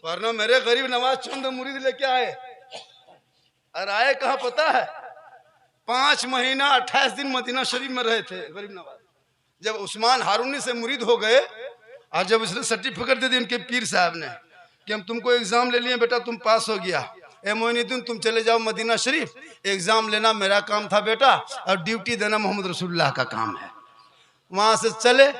वरना मेरे गरीब नवाज चंद मुरीद लेके आए, और आए कहाँ पता है? 5 महीना 28 दिन मदीना शरीफ में रहे थे गरीब नवाज। जब उस्मान हारूनी से मुरीद हो गए और जब उसने सर्टिफिकेट दे दी उनके पीर साहब ने कि हम तुमको एग्जाम ले लिए बेटा, तुम पास हो गया, ए मोइनुद्दीन तुम चले जाओ मदीना शरीफ, एग्जाम लेना मेरा काम था बेटा और ड्यूटी देना मोहम्मद रसूलुल्लाह का काम है। वहां से चले,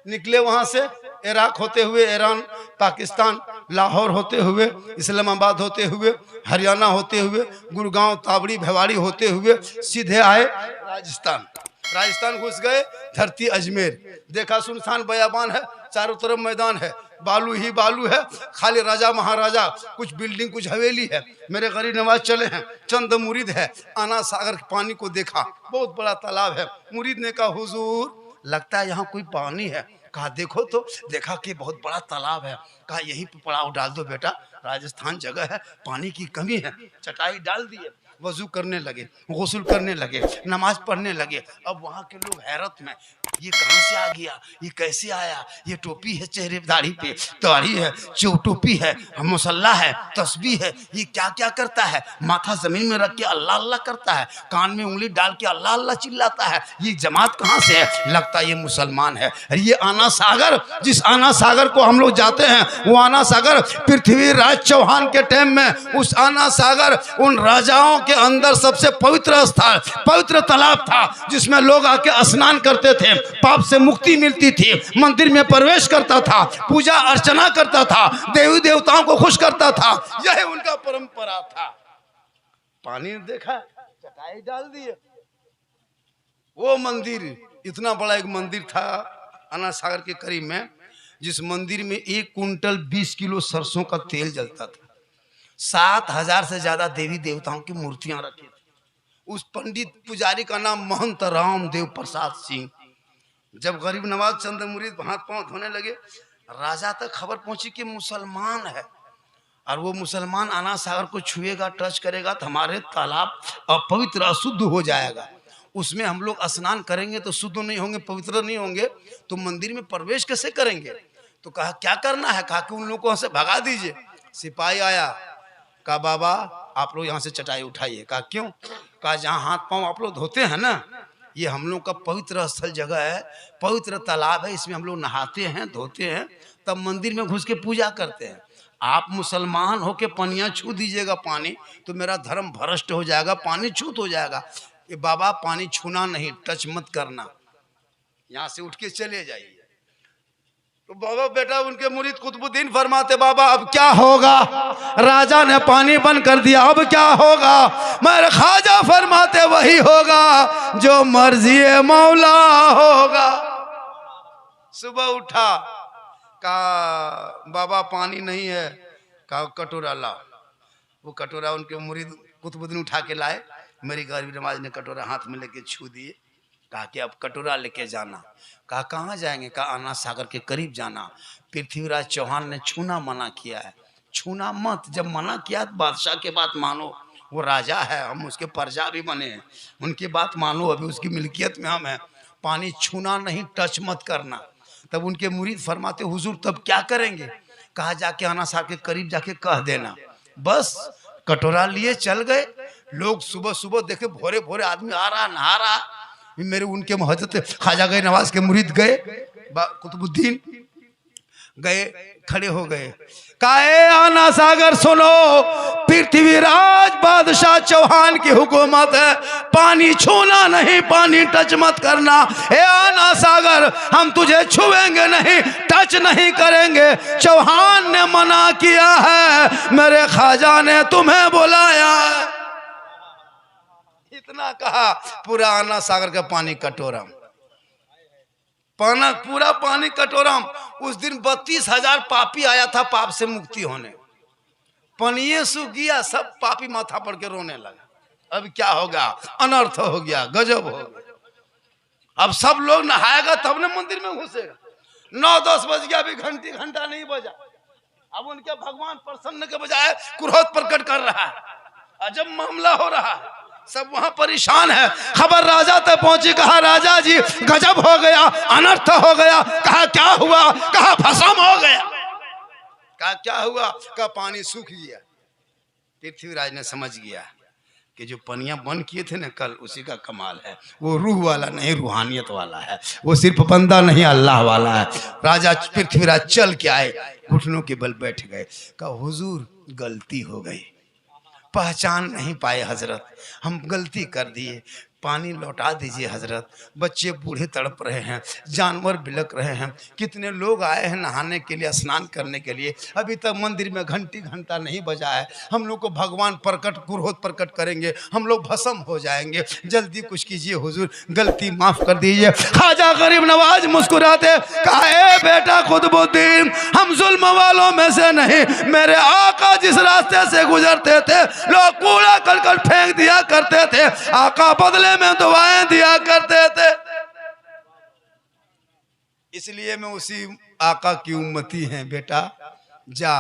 निकले वहां से इराक होते हुए ईरान, पाकिस्तान, लाहौर होते हुए, इस्लामाबाद होते हुए, हरियाणा होते हुए, गुड़गांव, तावड़ी, भिवाड़ी होते हुए सीधे आए राजस्थान। राजस्थान घुस गए, धरती अजमेर, देखा सुनसान बयाबान है, चारों तरफ मैदान है, बालू ही बालू है, खाली राजा महाराजा, कुछ बिल्डिंग कुछ हवेली है। मेरे गरीब नवाज चले हैं, चंद मुरीद है, आना सागर के पानी को देखा, बहुत बड़ा तालाब है। मुरीद ने कहा हुजूर लगता है यहाँ कोई पानी है। कहा देखो तो, देखा कि बहुत बड़ा तालाब है। कहा यहीं पे पड़ाव डाल दो बेटा, राजस्थान जगह है, पानी की कमी है। चटाई डाल दिए, वजू करने लगे, गुस्ल करने लगे, नमाज पढ़ने लगे। अब वहाँ के लोग हैरत में, ये कहाँ से आ गया, ये कैसे आया, ये टोपी है चेहरे दाढ़ी पे, दाढ़ी है, टोपी है, मुसल्ला है, तस्बीह है, ये क्या क्या करता है, माथा जमीन में रख के अल्लाह अल्लाह करता है, कान में उंगली डाल के अल्लाह अल्लाह चिल्लाता है, ये जमात कहाँ से है? लगता है ये मुसलमान है। ये आना सागर, जिस आना सागर को हम लोग जाते हैं, वो आना सागर पृथ्वीराज चौहान के टाइम में, उस आना सागर उन राजाओं के अंदर सबसे पवित्र स्थान, पवित्र तालाब था, जिसमें लोग आके स्नान करते थे, पाप से मुक्ति मिलती थी, मंदिर में प्रवेश करता था, पूजा अर्चना करता था, देवी देवताओं को खुश करता था, यह उनका परंपरा था। पानी देखा, चटाई डाल दिए। वो मंदिर, इतना बड़ा एक मंदिर था आना सागर के करीब में, जिस मंदिर में 1 कुंटल 20 किलो सरसों का तेल जलता था। 7000 से ज्यादा देवी देवताओं की मूर्तियां रखी थी। उस पंडित पुजारी का नाम महंत रामदेव प्रसाद सिंह। जब गरीब नवाज चंद मुरीद हाथ पांव धोने लगे, राजा तक खबर पहुंची कि मुसलमान है, और वो मुसलमान आना सागर को छुएगा, टच करेगा तो हमारे तालाब अपवित्र अशुद्ध हो जाएगा, उसमें हम लोग स्नान करेंगे तो शुद्ध नहीं होंगे, पवित्र नहीं होंगे, तो मंदिर में प्रवेश कैसे करेंगे? तो कहा क्या करना है? कहा कि उन लोगों को यहाँ से भगा दीजिए। सिपाही आया, कहा बाबा आप लोग यहाँ से चटाई उठाइए। कहा क्यों? कहा जहाँ हाथ पांव आप लोग धोते हैं ना, ये हम लोग का पवित्र स्थल जगह है, पवित्र तालाब है, इसमें हम लोग नहाते हैं, धोते हैं, तब मंदिर में घुस के पूजा करते हैं। आप मुसलमान होके पनिया छू दीजिएगा पानी, तो मेरा धर्म भ्रष्ट हो जाएगा, पानी छूत हो जाएगा। ये बाबा पानी छूना नहीं, टच मत करना, यहाँ से उठ के चले जाइए। तो बाबा बेटा उनके मुरीद कुतुबुद्दीन फरमाते बाबा अब क्या होगा? राजा ने पानी बंद कर दिया, अब क्या होगा? मेरे ख्वाजा फरमाते वही होगा जो मर्जी मौला होगा। सुबह उठा, कहा बाबा पानी नहीं है। कहा कटोरा ला। वो कटोरा उनके मुरीद कुतुबुद्दीन उठा के लाए। मेरी गरीब नवाज ने कटोरा हाथ में लेके छू दिए। कहा कि अब कटोरा लेके जाना। कहा कहाँ जाएंगे? कहा आना सागर के करीब जाना, पृथ्वीराज चौहान ने छूना मना किया है, छूना मत। जब मना किया तो बादशाह के बात मानो, वो राजा है, हम उसके प्रजा भी बने हैं, उनकी बात मानो, अभी उसकी मिल्कियत में हम हैं, पानी छूना नहीं, टच मत करना। तब उनके मुरीद फरमाते हुजूर तब क्या करेंगे? कहा जाके आना सागर के करीब जाके कह देना। बस कटोरा लिए चल गए। लोग सुबह सुबह देखे भोरे भोरे आदमी आ रहा, नहा रहा। मेरे उनके हजरत ख्वाजा गए नवाज के मुरीद गए, कुतुबुद्दीन गए, खड़े हो गए। काहे आना सागर सुनो, पृथ्वीराज बादशाह चौहान की हुकूमत है, पानी छूना नहीं, पानी टच मत करना। ए आना सागर हम तुझे छुएंगे नहीं, टच नहीं करेंगे, चौहान ने मना किया है, मेरे ख्वाजा ने तुम्हें बुलाया है। इतना कहा, पूरा आना सागर का पानी कटोरा, पूरा पानी कटोरा। उस दिन 32,000 पापी आया था पाप से मुक्ति होने। पनिये सूख गया, सब पापी माथा पड़ के रोने लगा। अब क्या होगा? अनर्थ हो गया, गजब हो गया। अब सब लोग नहाएगा तब ना मंदिर में घुसेगा। 9-10 बज गया, अभी घंटा नहीं बजा। अब उनके भगवान प्रसन्न के बजाय क्रोध प्रकट कर रहा है, अजब मामला हो रहा है, सब वहां परेशान है। खबर राजा तक पहुंची, कहा राजा जी गजब हो गया, अनर्थ हो गया। कहा क्या हुआ? कहा भस्म हो गया। कहा क्या हुआ? का पानी सूख गया। पृथ्वीराज ने समझ गया कि जो पनिया बंद किए थे ना कल, उसी का कमाल है। वो रूह वाला नहीं, रूहानियत वाला है। वो सिर्फ बंदा नहीं, अल्लाह वाला है। राजा पृथ्वीराज चल के आए, घुटनों के बल बैठ गए। कहा हुजूर गलती हो गई, पहचान नहीं पाए हजरत, हम गलती कर दिए, पानी लौटा दीजिए हजरत। बच्चे बूढ़े तड़प रहे हैं, जानवर बिलक रहे हैं, कितने लोग आए हैं नहाने के लिए, स्नान करने के लिए, अभी तक मंदिर में घंटी घंटा नहीं बजा है। हम लोग को भगवान प्रकट पुरोहित प्रकट करेंगे, हम लोग भस्म हो जाएंगे, जल्दी कुछ कीजिए हुजूर, गलती माफ कर दीजिए। ख्वाजा गरीब नवाज मुस्कुराते कहा, ए बेटा कुतुबुद्दीन, हम जुल्म वालों में से नहीं, मेरे आका जिस रास्ते से गुजरते थे लोग कूड़ा करकट फेंक दिया करते थे, आका बदले में दुआएं दिया करते थे, इसलिए मैं उसी आका की उम्मती हैं। बेटा जा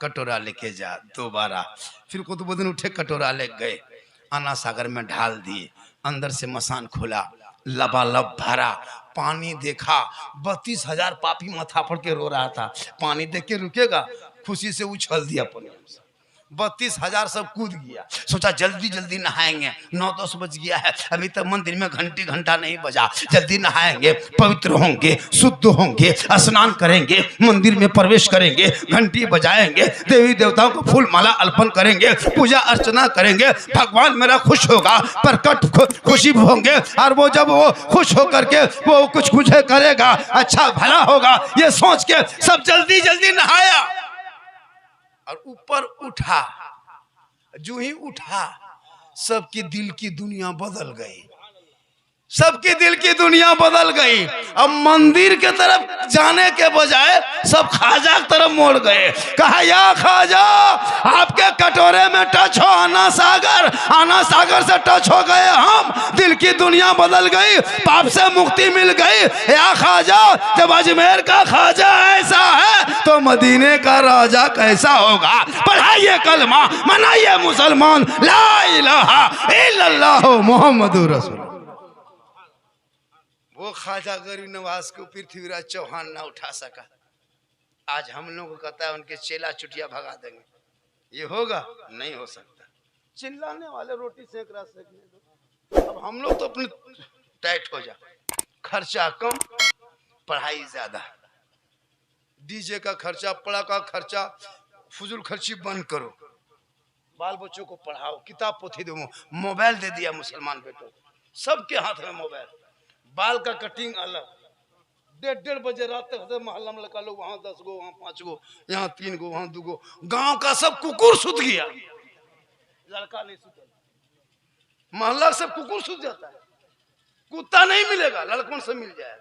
कटोरा लेके जा दोबारा। फिर कुतुबुद्दीन उठे, कटोरा ले गए, आना सागर में ढाल दिए, अंदर से मसान खुला, लबालब भरा, पानी देखा, 32,000 पापी माथा पड़ के रो रहा था। पानी देख के रुकेगा? खुशी से उछल दिया पानी, 32,000 सब कूद गया। सोचा जल्दी जल्दी नहाएंगे, 9-10 बज गया है, अभी तक मंदिर में घंटी घंटा नहीं बजा, जल्दी नहाएंगे, पवित्र होंगे, शुद्ध होंगे, स्नान करेंगे, मंदिर में प्रवेश करेंगे, घंटी बजाएंगे, देवी देवताओं को फूल माला अर्पण करेंगे, पूजा अर्चना करेंगे, भगवान मेरा खुश होगा, प्रकट खुशी होंगे, और वो जब वो खुश होकर के वो कुछ मुझे करेगा, अच्छा भला होगा, ये सोच के सब जल्दी जल्दी नहाया और ऊपर उठा। जो ही उठा सबके दिल की दुनिया बदल गई, सबके दिल की दुनिया बदल गई। अब मंदिर के तरफ जाने के बजाय सब ख्वाजा की तरफ मोड़ गए। कहा या ख्वाजा, आपके कटोरे में टच हो आना सागर, आना सागर से टच हो गए हम, दिल की दुनिया बदल गई, पाप से मुक्ति मिल गई। या ख्वाजा, जब अजमेर का ख्वाजा ऐसा है तो मदीने का राजा कैसा होगा? पढ़ाइए कलमा, मनाइए मुसलमान, ला इलाहा इल्लल्लाह मुहम्मदुर रसूल। वो ख्वाजा गरीब नवाज को पृथ्वीराज चौहान ना उठा सका। आज हम लोग को कहता है उनके चेला चुटिया भगा देंगे, ये होगा? नहीं हो सकता। चिल्लाने वाले रोटी सेक रहा सेकने दो। अब हम लोग तो अपने टाइट हो जा, खर्चा कम, पढ़ाई ज्यादा, डीजे का खर्चा, पड़ा का खर्चा, फजूल खर्ची बंद करो, बाल बच्चों को पढ़ाओ, किताब पोथी दो। मोबाइल दे दिया मुसलमान बेटों, सबके हाथ में मोबाइल, बाल का कटिंग अलग, 1:30 बजे रात तक मोहल्ला में लगा लोग, वहां 10 गो, वहां 5 गो, यहाँ 3 गो, वहां 2 गो। गांव का सब कुकुर सुत गया, लड़का नहीं सुता, मोहल्ला सब कुकुर सुत जाता है। कुत्ता नहीं मिलेगा, लड़कों से मिल जाए,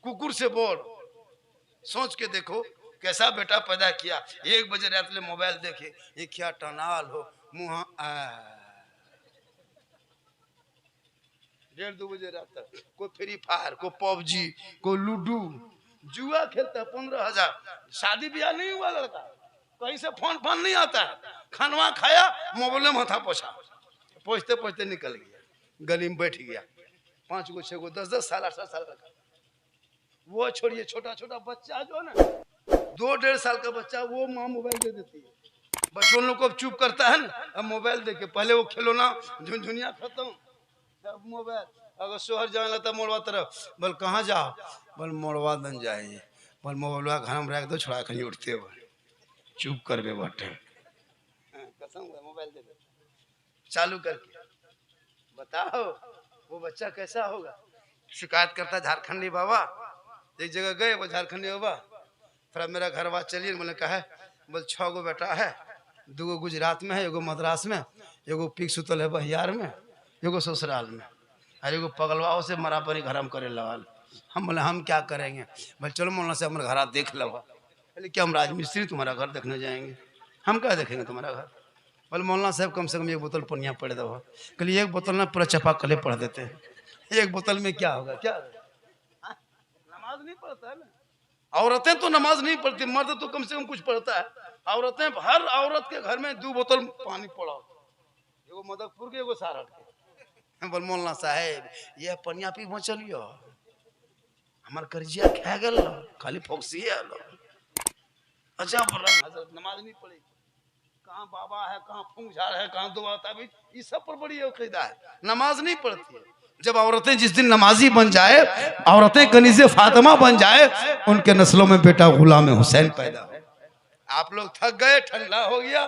कुकुर से बोल। सोच के देखो कैसा बेटा पैदा किया। 1 बजे रात ले मोबाइल देखे, ये क्या टनाल हो, मुँह 1:30-2 बजे रात तक कोई फ्री फायर, कोई पबजी, कोई लूडो, जुआ खेलता है। 15,000, शादी ब्याह नहीं हुआ, लड़का कहीं से फोन नहीं आता है, खानवा खाया, मोबाइल में माथा पोछा, पोछते पोछते निकल गया, गली में बैठ गया। 5 गो 6 गो 10-10 साल 18 साल का। वो छोड़िए, छोटा छोटा बच्चा जो ना 2-1.5 साल का बच्चा, वो माँ मोबाइल दे देती है। बच्चों लोग को चुप करता है ना, अब मोबाइल देके, पहले वो खिलौना झुनझुनिया खत्म, अब मोबाइल। अगर शोहर जाने लगता मोड़वा तरफ, बोल कहाँ जाओ, बोल मोड़वा दन जाइए, बोल मोबाइल घर में रख दो, छोड़ा कहीं उठते हो, चुप कर बे बटे, कसम मोबाइल दे दो चालू करके। बताओ वो बच्चा कैसा होगा? शिकायत करता झारखंडी बाबा। एक जगह गए, वो झारखंडी बाबा, थोड़ा मेरा घर बात चलिए, बोले कहा, बोल 6 गो बेटा है, 2 गो गुजरात में है, एगो मद्रास में, एगो पिक सुतल है बहियार में, एगो ससुराल में, अरे एगो पगलवाओं से मरापरी घरम करे लवाल। हम बोले हम क्या करेंगे? बोले चलो मौलाना से हमारा घर देख लो। बोले क्या हम राजमिस्त्री तुम्हारा घर देखने जाएंगे? हम क्या देखेंगे तुम्हारा घर? बोले मौलाना साहब कम से कम 1 बोतल पनिया पड़ दो। कहलिए 1 बोतल ना पूरा चपा कले पढ़ देते हैं, 1 बोतल में क्या होगा? क्या नमाज नहीं पढ़ता है ना, औरतें तो नमाज नहीं पढ़ती, मर्द तो कम से कम कुछ पढ़ता है। औरतें, हर औरत के घर में 2 बोतल पानी पड़ाओ, एगो मदकपुर के, एगो सारठ के। बोल मौलाना साहेब ये पनिया पी चलियो, हमार कर्जिया खा गल, खाली फोक्सिए आलो। अच्छा हजरत नमाज नहीं पढ़ेगी, कहाँ बाबा है, कहाँ फूंकझाड़ है, कहाँ दुआ ताबीज, ये सब पर बड़ी अकीदा है, नमाज नहीं पढ़ती है। जब औरतें जिस दिन नमाजी बन जाए, औरतें कनीज़े फातिमा बन जाए, उनके नस्लों में बेटा गुलाम हुसैन पैदा हो। आप लोग थक गए, ठंडा हो गया,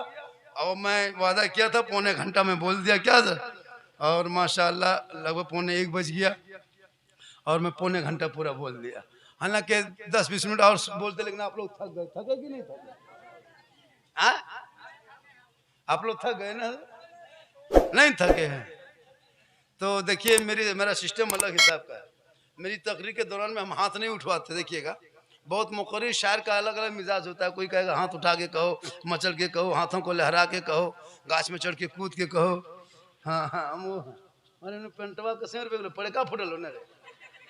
और मैं वादा किया था 1.25 घंटा में बोल दिया क्या सर, और माशाल्लाह लगभग 1:45 बज गया और मैं 1.25 घंटा पूरा बोल दिया। हालांकि 10-20 मिनट और बोलते, लेकिन आप लोग थक गए। थके कि नहीं थके? आप लोग थक गए ना? नहीं थके हैं तो देखिए, मेरा सिस्टम अलग हिसाब का है। मेरी तकरीर के दौरान में हम हाथ नहीं उठवाते, देखिएगा। बहुत मुकर्रिर शायर का अलग अलग मिजाज होता है। कोई कहेगा हाथ उठा के कहो, मचल के कहो, हाथों को लहरा के कहो, गाछ में चढ़ के कूद के कहो। हाँ हाँ, हम वो अरे पेंटवा के 100 रुपये पड़े का फुटल हो ना रे,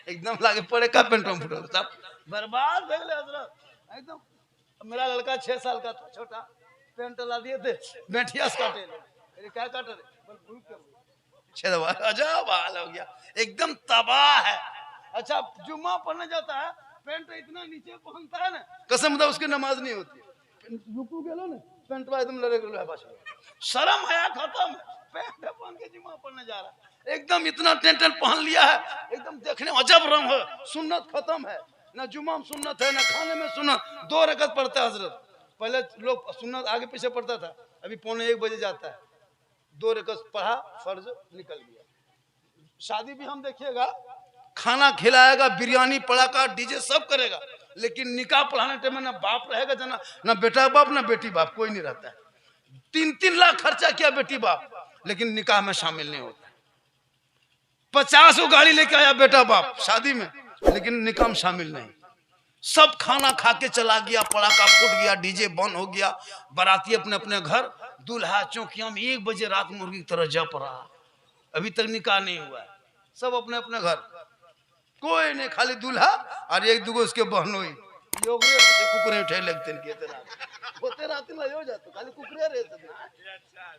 एकदम लागे पड़े का पेंटवा फुटल, सब बर्बाद हो गए हजरत एकदम। मेरा लड़का 6 साल का था, छोटा, पेंट ला दिए थे, बैठिया से काटे, अरे क्या काटे रे, अजब हाल हो गया, एकदम तबाह है। अच्छा, जुम्मा पढ़ने जाता है, पेंट इतना नीचे पहनता है ना, कसम था उसकी नमाज नहीं होती। रुकू गेलो ना, पेंट एकदम लड़े गेलो है, बस शर्म हया खत्म, पेंट पहन के जुम्मा पढ़ने जा रहा है, एकदम इतना टेंटन पहन लिया है, एकदम देखने अजब रंग है। सुन्नत खत्म है, ना जुम्मा में सुन्नत है, ना खाने में सुन्नत। 2 रकत पढ़ता है हजरत। पहले लोग सुन्नत आगे पीछे पढ़ता था, अभी 1:45 बजे जाता है, 2 रकत पढ़ा, फर्ज निकल गया। शादी भी हम देखिएगा, खाना खिलाएगा, बिरयानी पड़ाका, डीजे सब करेगा, लेकिन निकाह पढ़ाने टाइम में ना बाप रहेगा, ना बेटा बाप, ना बेटी बाप, कोई नहीं रहता है। 3-3 लाख खर्चा किया बेटी बाप, लेकिन निकाह में शामिल नहीं होता। 50 गाड़ी लेके आया बेटा बाप शादी में, लेकिन निकाह में शामिल नहीं। सब खाना खा के चला गया, पड़ाका फूट गया, डीजे बंद हो गया, बाराती अपने अपने घर, दूल्हा चौकिया में 1 बजे रात मुर्गी की तरह जप रहा, अभी तक निकाह नहीं हुआ है, सब अपने अपने घर, कोई नहीं, खाली दूल्हा और 1-2 उसके बहनोई कुकरे उठे लगते होते रहते ना, हो जाते खाली कुकरे रहते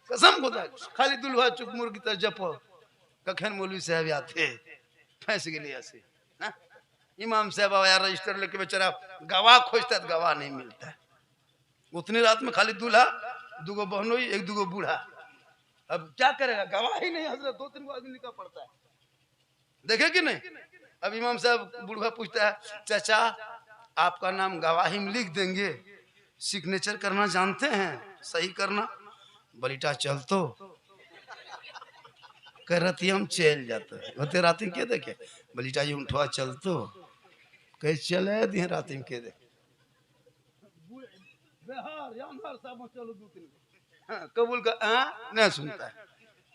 कसम खुदा, खाली दूल्हा चुप मुर्गी तरह जप। कखन मौलवी साहब आते फंस गए ऐसे, इमाम साहब आया रजिस्टर लेके, बेचारा गवाह खोजता है, गवाह नहीं मिलता है। उतनी रात में खाली दूल्हा, 2 बहनोई, 1-2 बूढ़ा, अब क्या करेगा, गवाह ही नहीं हजरत, 2-3 आदमी निकाह पड़ता है, देखे कि नहीं। अब इमाम साहब बूढ़ा पूछता है, चाचा आपका नाम गवाही में लिख देंगे, सिग्नेचर करना जानते हैं, सही करना। बलीटा चल तो कर रही हम चल जाते होते रात के देखे, बलीटा जी उठवा चल तो कह चले दिए रात के देखे, कबूल का नहीं सुनता है।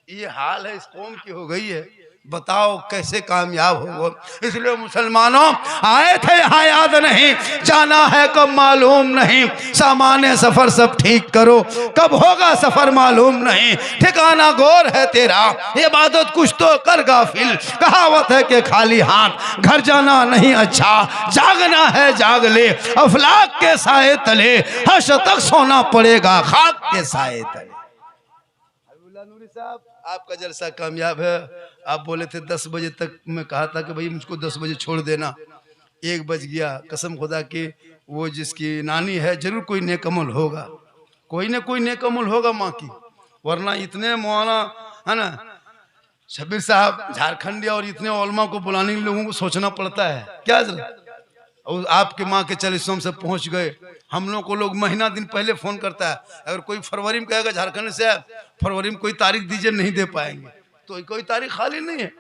ये हाल है इस कौम की हो गई है, बताओ कैसे कामयाब हो। इसलिए मुसलमानों आए थे यहाँ याद नहीं, जाना है कब मालूम नहीं, सामान्य सफर सब ठीक करो, कब होगा सफर मालूम नहीं, ठिकाना गौर है तेरा, इबादत कुछ तो कर गाफिल, कहावत है कि खाली हाथ घर जाना नहीं अच्छा, जागना है जाग ले अफलाक के साए तले, हश तक सोना पड़ेगा खाक के साए तले। नूरी साहब आपका जलसा कामयाब है। आप बोले थे 10 बजे तक, मैं कहा था कि भाई मुझको 10 बजे छोड़ देना, 1 बज गया। कसम खुदा की वो जिसकी नानी है जरूर कोई नेकमल होगा, कोई ना कोई नेकमल होगा माँ की, वरना इतने मौलाना है ना शबीर साहब झारखंडी और इतने उलमा को बुलाने के लोगों को सोचना पड़ता है क्या जरूर। और आपके माँ के 40 से पहुंच गए, हम लोग को लोग महीना दिन पहले फोन करता है, अगर कोई फरवरी में कहेगा झारखंड से फरवरी में कोई तारीख दीजिए, नहीं दे पाएंगे, तो कोई तारीख खाली नहीं है,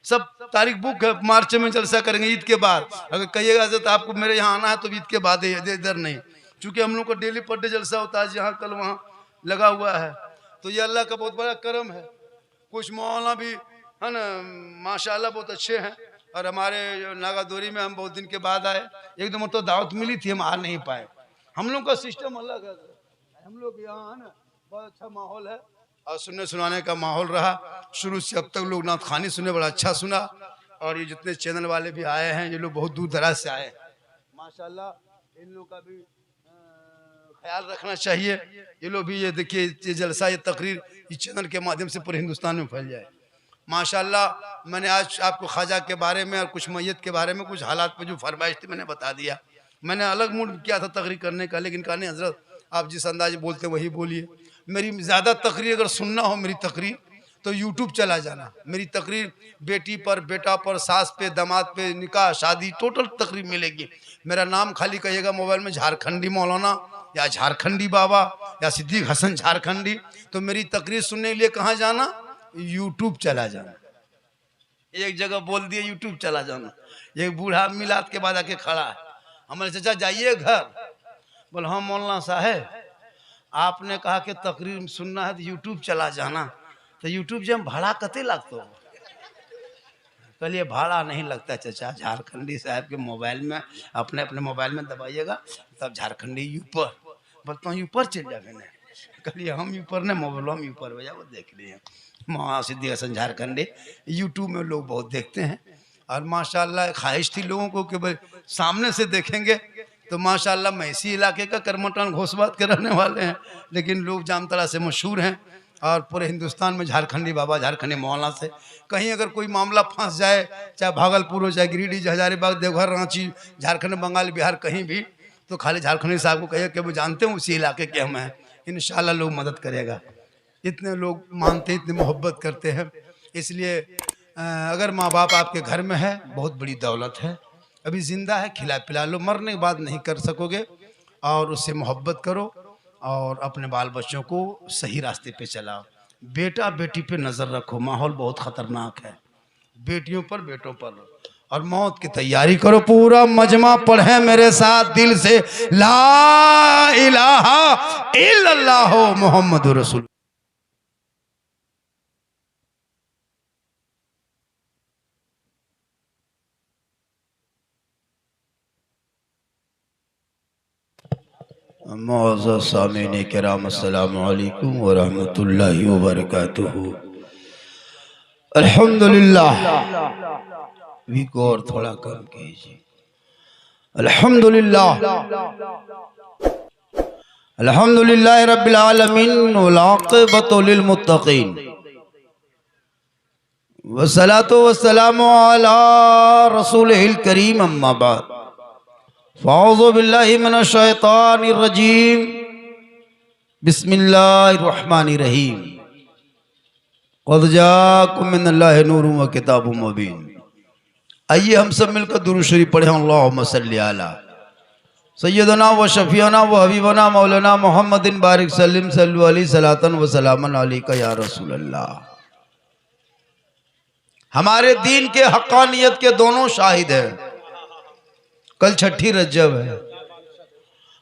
सब तारीख बुक है। मार्च में जलसा करेंगे ईद के बाद, अगर कहिएगा तो आपको मेरे यहाँ आना है तो ईद के बाद है, इधर नहीं, चूंकि हम लोग को डेली पर डे जलसा होता है, जहाँ कल वहाँ लगा हुआ है। तो ये अल्लाह का बहुत बड़ा करम है। कुछ मौलाना भी है ना माशाल्लाह बहुत अच्छे हैं, और हमारे नागादोरी में हम बहुत दिन के बाद आए, एकदम तो दावत मिली थी, हम आ नहीं पाए। हम लोग का सिस्टम अलग है, हम लोग यहाँ है ना बहुत अच्छा माहौल है, और सुनने सुनाने का माहौल रहा शुरू से अब तक। लोग नात खानी सुने बड़ा अच्छा सुना, और ये जितने चैनल वाले भी आए हैं, ये लोग बहुत दूर दराज से आए हैं माशाल्लाह, इन लोग का भी ख्याल रखना चाहिए। ये लोग भी ये देखिए ये जलसा ये तकरीर इस चैनल के माध्यम से पूरे हिंदुस्तान में फैल जाए माशाल्लाह। मैंने आज आपको ख्वाजा के बारे में और कुछ मैयत के बारे में कुछ हालात पे जो फरमाइश थी मैंने बता दिया। मैंने अलग मूड किया था तकरीर करने का, लेकिन कहा नहीं हजरत आप जिस अंदाज बोलते वही बोलिए। मेरी ज़्यादा तकरीर अगर सुनना हो मेरी तकरीर तो यूट्यूब चला जाना। मेरी तकरीर बेटी पर, बेटा पर, सास पे, दामाद पे, निकाह शादी टोटल तकरीर मिलेगी। मेरा नाम खाली कहिएगा मोबाइल में झारखंडी मौलाना या झारखंडी बाबा या सिद्दीक हसन झारखंडी, तो मेरी तकरीर सुनने के लिए कहाँ जाना? यूट्यूब चला जाना। एक जगह बोल दिए यूट्यूब चला जाना। एक बूढ़ा मिलाद के बाद आके खड़ा है, हमारे चाचा जाइए घर। बोल हाँ मौलाना साहब, आपने कहा कि तकरीर सुनना है तो यूट्यूब चला जाना, तो यूट्यूब जब भाड़ा कते लगता हो? कहलिए भाड़ा नहीं लगता चाचा, झारखंडी साहब के मोबाइल में अपने अपने मोबाइल में दबाइएगा तब झारखंडी यूपर। बोलता हूँ यूपर चल जाए ना। कहलिए हम यूपर ने मोबाइल हम यूपर भैया वो देख लिए महा सिद्दीक हसन झारखंडी। यूट्यूब में लोग बहुत देखते हैं और माशाल्लाह ख्वाहिश थी लोगों को कि भाई सामने से देखेंगे तो माशाल्लाह मैं इसी इलाके का करमटान घोसबात के रहने वाले हैं, लेकिन लोग जामतड़ा से मशहूर हैं और पूरे हिंदुस्तान में झारखंडी बाबा, झारखंडी मौलाना से कहीं अगर कोई मामला फंस जाए, चाहे भागलपुर हो, चाहे गिरिडीह, हजारीबाग, देवघर, रांची, झारखंड, बंगाल, बिहार, कहीं भी, तो खाली झारखंडी साहब को कहिए कि वो जानते हैं उसी इलाके के हम हैं, इंशाल्लाह लोग मदद करेगा। इतने लोग मानते हैं, इतनी मोहब्बत करते हैं। इसलिए अगर माँ बाप आपके घर में है बहुत बड़ी दौलत है, अभी ज़िंदा है खिला पिला लो, मरने के बाद नहीं कर सकोगे, और उससे मोहब्बत करो और अपने बाल बच्चों को सही रास्ते पे चलाओ। बेटा बेटी पे नज़र रखो, माहौल बहुत ख़तरनाक है, बेटियों पर बेटों पर, और मौत की तैयारी करो। पूरा मजमा पढ़े मेरे साथ दिल से, ला इलाहा इल्लल्लाह मुहम्मदुर रसूल। मौज़ूद सामीन किराम अस्सलामु अलैकुम व रहमतुल्लाहि व बरकातुहू। अल्हम्दुलिल्लाह, भी और थोड़ा कम कीजिए। अल्हम्दुलिल्लाह, अल्हम्दुलिल्लाह रब्बिल आलमीन वल आक़िबतु लिल मुत्तक़ीन वस्सलातु वस्सलामु अला रसूलिल करीम, अम्मा बाद, फ़अऊज़ु बिल्लाहि मिनश शैतानिर रजीम, बिस्मिल्लाहिर रहमानिर रहीम। क़द जाअकुम मिनल्लाहि नूरुन व किताबुम मुबीन। आइए हम सब मिलकर दुरूद शरीफ पढ़ें। अल्लाहुम्मा सल्लि अला सय्यदना व शफीअना व हबीबना मौलाना मुहम्मदिन बारिक सल्लिम सल्लु अलैहि सलातन व सलामन अलैका या रसूल अल्लाह। हमारे दीन के हक़ानियत के दोनों शाहिद हैं। कल छठी रज्जब है।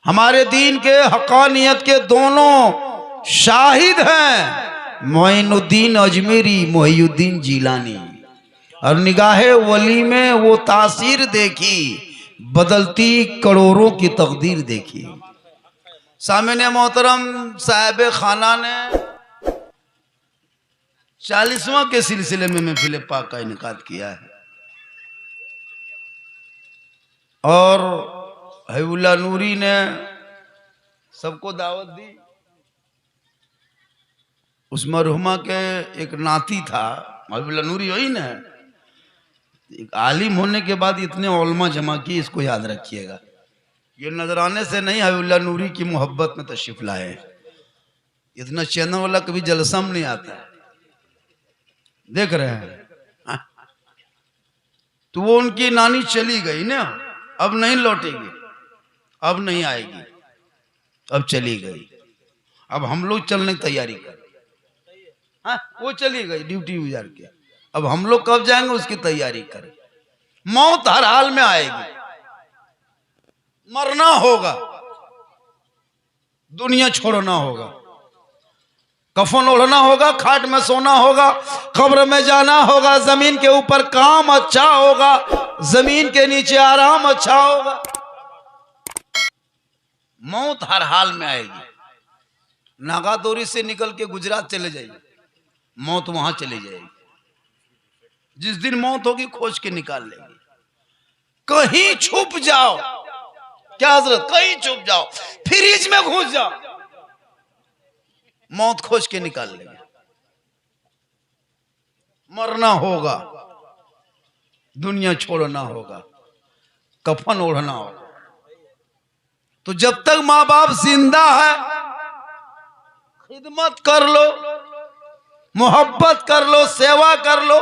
हमारे दीन के हक़ानियत के दोनों शाहिद हैं, मोइनुद्दीन अजमेरी, मोहिउद्दीन जीलानी। और निगाहे वली में वो तासीर देखी, बदलती करोड़ों की तकदीर देखी। सामने मोहतरम साहिब खाना ने 40वां के सिलसिले में महफिल पाक का इनेकाद किया है और हबीबुल्लाह नूरी ने सबको दावत दी। उस मरहुमा के एक नाती था, हबीबुल्लाह नूरी वही ना, एक आलिम होने के बाद इतने उलमा जमा की, इसको याद रखिएगा। ये नजराने से नहीं, हबीबुल्लाह नूरी की मोहब्बत में तशरीफ लाए। इतना चैनल वाला कभी जलसा में नहीं आता है, देख रहे हैं। तो वो उनकी नानी चली गई ना, अब नहीं लौटेगी, अब नहीं आएगी, अब चली गई। अब हम लोग चलने की तैयारी कर, हाँ वो चली गई ड्यूटी गुजार के, अब हम लोग कब जाएंगे उसकी तैयारी करें। मौत हर हाल में आएगी, मरना होगा, दुनिया छोड़ना होगा, कफन ओढ़ना होगा, खाट में सोना होगा, कब्र में जाना होगा, जमीन के ऊपर काम अच्छा होगा, जमीन के नीचे आराम अच्छा होगा। मौत हर हाल में आएगी। नागादोरी से निकल के गुजरात चले जाइए, मौत वहां चली जाएगी। जिस दिन मौत होगी खोज के निकाल लेंगे। कहीं छुप जाओ, क्या हजरत, कहीं छुप जाओ, फ्रिज में घुस जाओ, मौत खोज के निकाल लेंगे। मरना होगा, दुनिया छोड़ना होगा, कफन ओढ़ना होगा। तो जब तक माँ बाप जिंदा है खिदमत कर लो, मोहब्बत कर लो, सेवा कर लो,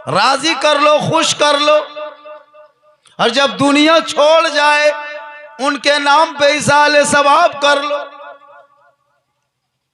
राजी कर लो, खुश कर लो। और जब दुनिया छोड़ जाए उनके नाम पे इसाले सवाब कर लो।